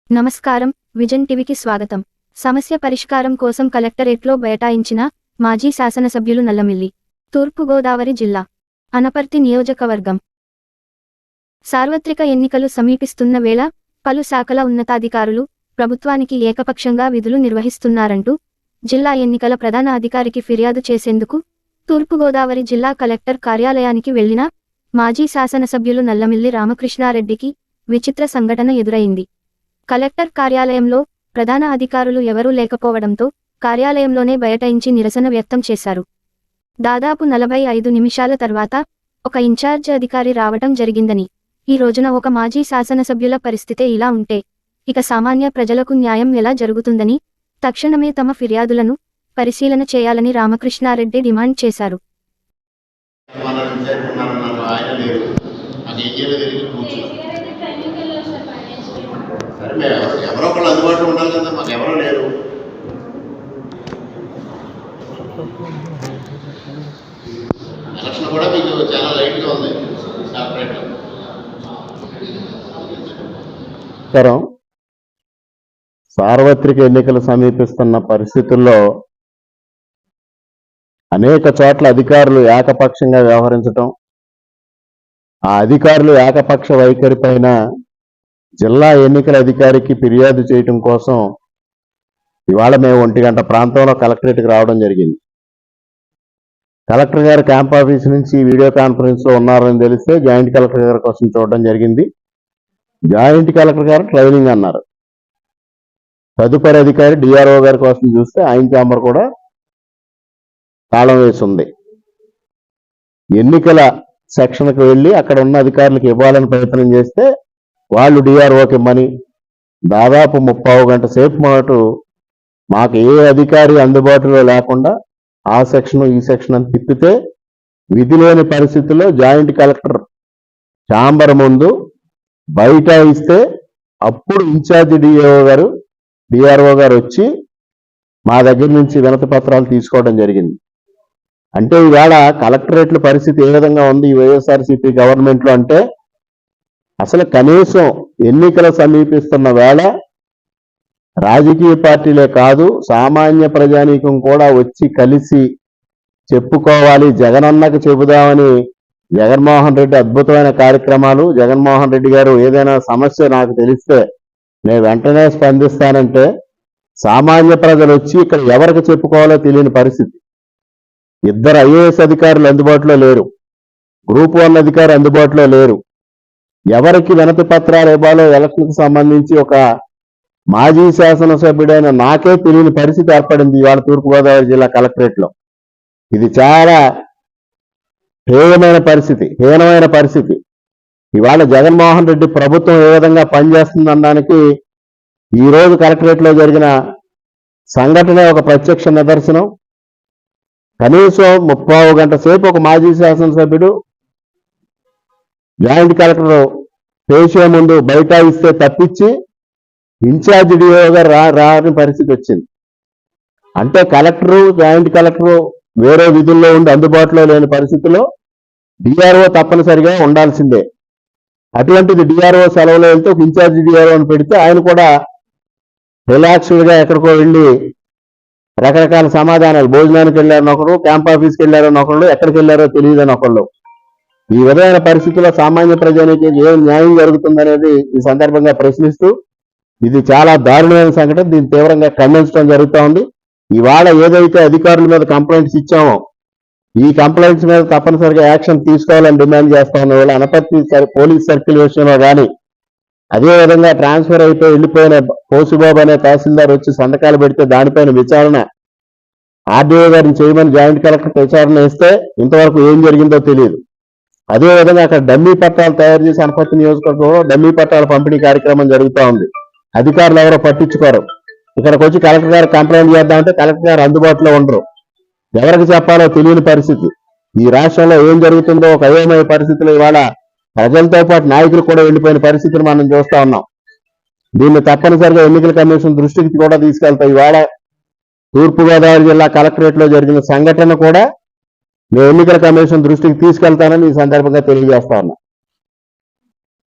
నమస్కారం, విజన్ టీవీకి స్వాగతం. సమస్య పరిష్కారం కోసం కలెక్టరేట్లో బైఠాయించిన మాజీ శాసనసభ్యులు నల్లమిల్లి. తూర్పుగోదావరి జిల్లా అనపర్తి నియోజకవర్గం. సార్వత్రిక ఎన్నికలు సమీపిస్తున్న వేళ పలు శాఖల ఉన్నతాధికారులు ప్రభుత్వానికి ఏకపక్షంగా విధులు నిర్వహిస్తున్నారంటూ జిల్లా ఎన్నికల ప్రధాన అధికారికి ఫిర్యాదు చేసేందుకు తూర్పుగోదావరి జిల్లా కలెక్టర్ కార్యాలయానికి వెళ్లిన మాజీ శాసనసభ్యులు నల్లమిల్లి రామకృష్ణారెడ్డికి విచిత్ర సంఘటన ఎదురైంది. కలెక్టర్ కార్యాలయంలో ప్రధాన అధికారులు ఎవరూ లేకపోవడంతో కార్యాలయంలోనే బైఠాయించి నిరసన వ్యక్తం చేశారు. దాదాపు 45 నిమిషాల తర్వాత ఒక ఇన్ఛార్జ్ అధికారి రావటం జరిగిందని, ఈ రోజున ఒక మాజీ శాసనసభ్యుల పరిస్థితే ఇలా ఉంటే ఇక సామాన్య ప్రజలకు న్యాయం ఎలా జరుగుతుందని తక్షణమే తమ ఫిర్యాదులను పరిశీలన చేయాలని రామకృష్ణారెడ్డి డిమాండ్ చేశారు. ఎవరో ఒకళ్ళు అందుబాటులో ఉండాలి కదా, మాకు ఎవరో లేరు. ఎలక్షన్ కూడా మీకు చాలా లైట్గా ఉంది. సార్వత్రిక ఎన్నికలు సమీపిస్తున్న పరిస్థితుల్లో అనేక చోట్ల అధికారులు ఏకపక్షంగా వ్యవహరించటం, ఆ అధికారులు ఏకపక్ష వైఖరి పైన జిల్లా ఎన్నికల అధికారికి ఫిర్యాదు చేయటం కోసం ఇవాళ మేము 1 గంట ప్రాంతంలో కలెక్టరేట్కి రావడం జరిగింది. కలెక్టర్ గారు క్యాంప్ ఆఫీస్ నుంచి వీడియో కాన్ఫరెన్స్లో ఉన్నారని తెలిస్తే జాయింట్ కలెక్టర్ గారి కోసం చూడడం జరిగింది. జాయింట్ కలెక్టర్ గారు ట్రైనింగ్ అన్నారు. తదుపరి అధికారి డిఆర్ఓ గారి కోసం చూస్తే ఆయన ఛాంబర్ కూడా తాళం వేసి ఉంది. ఎన్నికల సెక్షన్కి వెళ్ళి అక్కడ ఉన్న అధికారులకు ఇవ్వాలని ప్రయత్నం చేస్తే వాళ్ళు డిఆర్ఓకి ఇమ్మని దాదాపు 30 గంట సేపు పాటు మాకు ఏ అధికారి అందుబాటులో లేకుండా ఆ సెక్షన్ ఈ సెక్షన్ అని తిప్పితే విధి లేని పరిస్థితుల్లో జాయింట్ కలెక్టర్ ఛాంబర్ ముందు బయట ఇస్తే అప్పుడు ఇన్ఛార్జి డిఆర్ఓ గారు వచ్చి మా దగ్గర నుంచి వినతి పత్రాలు తీసుకోవడం జరిగింది. అంటే ఇవాళ కలెక్టరేట్ల పరిస్థితి ఏ విధంగా ఉంది ఈ వైఎస్ఆర్సీపీ గవర్నమెంట్లో అంటే, అసలు కనీసం ఎన్నికలు సమీపిస్తున్న వేళ రాజకీయ పార్టీలే కాదు సామాన్య ప్రజానీకం కూడా వచ్చి కలిసి చెప్పుకోవాలి, జగనన్నకు చెబుదామని జగన్మోహన్ రెడ్డి అద్భుతమైన కార్యక్రమాలు. జగన్మోహన్ రెడ్డి గారు ఏదైనా సమస్య నాకు తెలిస్తే నేను వెంటనే స్పందిస్తానంటే సామాన్య ప్రజలు వచ్చి ఇక్కడ ఎవరికి చెప్పుకోవాలో తెలియని పరిస్థితి. 2 ఐఏఎస్ అధికారులు అందుబాటులో లేరు, గ్రూప్ 1 అధికారి అందుబాటులో లేరు. ఎవరికి వినతి పత్రాలు ఇవ్వాలో ఎలక్షన్కి సంబంధించి ఒక మాజీ శాసనసభ్యుడైన నాకే తెలియని పరిస్థితి ఏర్పడింది ఇవాళ తూర్పుగోదావరి జిల్లా కలెక్టరేట్లో. ఇది చాలా హీనమైన పరిస్థితి. ఇవాళ జగన్మోహన్ రెడ్డి ప్రభుత్వం ఏ విధంగా పనిచేస్తుందనడానికి ఈరోజు కలెక్టరేట్లో జరిగిన సంఘటన ఒక ప్రత్యక్ష నిదర్శనం. కనీసం 30 గంట సేపు ఒక మాజీ శాసనసభ్యుడు జాయింట్ కలెక్టర్ పేషే ముందు బైఠాయిస్తే తప్పించి ఇన్ఛార్జి డిఓ గారు రాని పరిస్థితి వచ్చింది. అంటే కలెక్టరు జాయింట్ కలెక్టరు వేరే విధుల్లో ఉండి అందుబాటులో లేని పరిస్థితిలో డిఆర్ఓ తప్పనిసరిగా ఉండాల్సిందే. అటువంటిది డిఆర్ఓ సెలవులో వెళ్తే ఒక ఇన్ఛార్జి డిఆర్ఓని పెడితే ఆయన కూడా రిలాక్స్డ్గా ఎక్కడికో వెళ్ళి రకరకాల సమాధానాలు, భోజనానికి వెళ్ళారని ఒకరు, క్యాంప్ ఆఫీస్కి వెళ్ళారని ఒకళ్ళు, ఎక్కడికి వెళ్ళారో తెలియదని ఒకళ్ళు. ఈ విధమైన పరిస్థితుల్లో సామాన్య ప్రజానికి ఏం న్యాయం జరుగుతుందనేది ఈ సందర్భంగా ప్రశ్నిస్తూ ఇది చాలా దారుణమైన సంఘటన. దీన్ని తీవ్రంగా ఖండించడం జరుగుతూ ఉంది. ఇవాళ ఏదైతే అధికారుల మీద కంప్లైంట్స్ ఇచ్చామో ఈ కంప్లైంట్స్ మీద తప్పనిసరిగా యాక్షన్ తీసుకోవాలని డిమాండ్ చేస్తా ఉన్న వాళ్ళు అనపర్తి పోలీస్ సర్కిల్ విషయంలో కానీ, అదేవిధంగా ట్రాన్స్ఫర్ అయిపోయి వెళ్ళిపోయిన కోసుబాబు అనే తహసీల్దార్ వచ్చి సంతకాలు పెడితే దానిపైన విచారణ ఆర్డీఓ గారిని చేయమని జాయింట్ కలెక్టర్ విచారణ ఇస్తే ఇంతవరకు ఏం జరిగిందో తెలియదు. అదేవిధంగా అక్కడ డమ్మీ పట్టాలు తయారు చేసి అనపర్తి నియోజకవర్గంలో డమ్మీ పట్టాల పంపిణీ కార్యక్రమం జరుగుతూ ఉంది. అధికారులు ఎవరో పట్టించుకోరు. ఇక్కడికి వచ్చి కలెక్టర్ గారు కంప్లైంట్ చేద్దామంటే కలెక్టర్ గారు అందుబాటులో ఉండరు. ఎవరికి చెప్పాలో తెలియని పరిస్థితి. ఈ రాష్ట్రంలో ఏం జరుగుతుందో ఒక అయోమయ పరిస్థితులు ఇవాళ ప్రజలతో పాటు నాయకులు కూడా వెళ్ళిపోయిన పరిస్థితిని మనం చూస్తా ఉన్నాం. దీన్ని తప్పనిసరిగా ఎన్నికల కమిషన్ దృష్టికి కూడా తీసుకెళ్తాం. ఇవాళ తూర్పుగోదావరి జిల్లా కలెక్టరేట్లో జరిగిన సంఘటన కూడా నేను ఎన్నికల కమిషన్ దృష్టికి తీసుకెళ్తానని ఈ సందర్భంగా తెలియజేస్తా ఉన్నా.